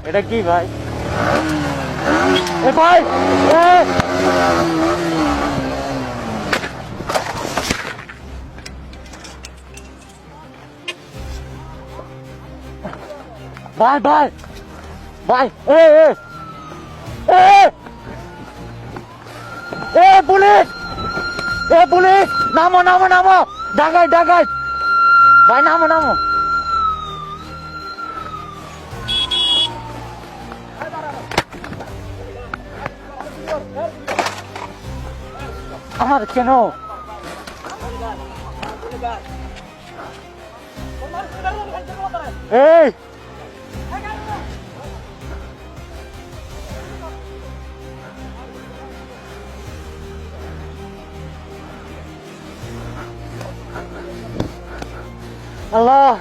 এটা কি ভাই? এ ভাই ভাই ভাই ভাই পুলিশ পুলিশ নামো নামো নামো ডাকাই ডাকাই ভাই নামো নামো আমার কেন এই আল্লাহ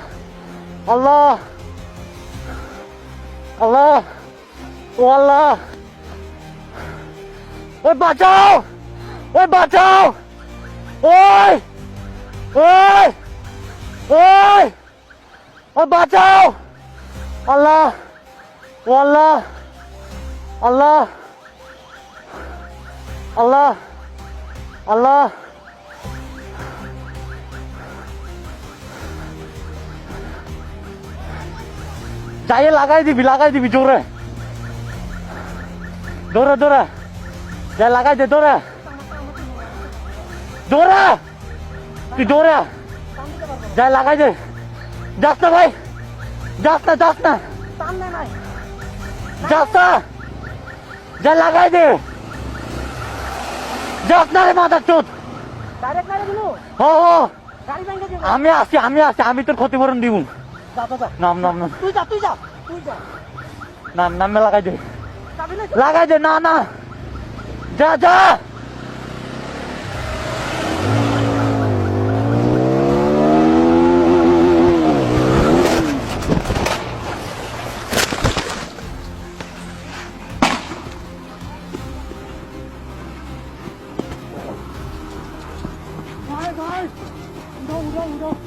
আল্লাহ আল্লাহ ও আল্লাহ ওই বাঁচাও ওই বাঁচাও ওই ওই ওই ওই বাঁচাও আল্লাহ ও আল্লাহ আল্লাহ আল্লাহ আল্লাহ যাইয়ে লাগাই দিবি জোরে দৌড়া দৌড়া যাই লাগাই দে দৌড়া দৌড়া তুই দৌড়া যাই লাগাই দে যাস না ভাই যাস না যাস না যাস না যাই লাগাই দে যাস না রে মাথার চোদ আমি আসছি আমি তোর ক্ষতিপূরণ দিব নাম নাম নাম নাম নামে লাগাই দে না না যা যা ভাই ভাই উঠো উঠো উঠো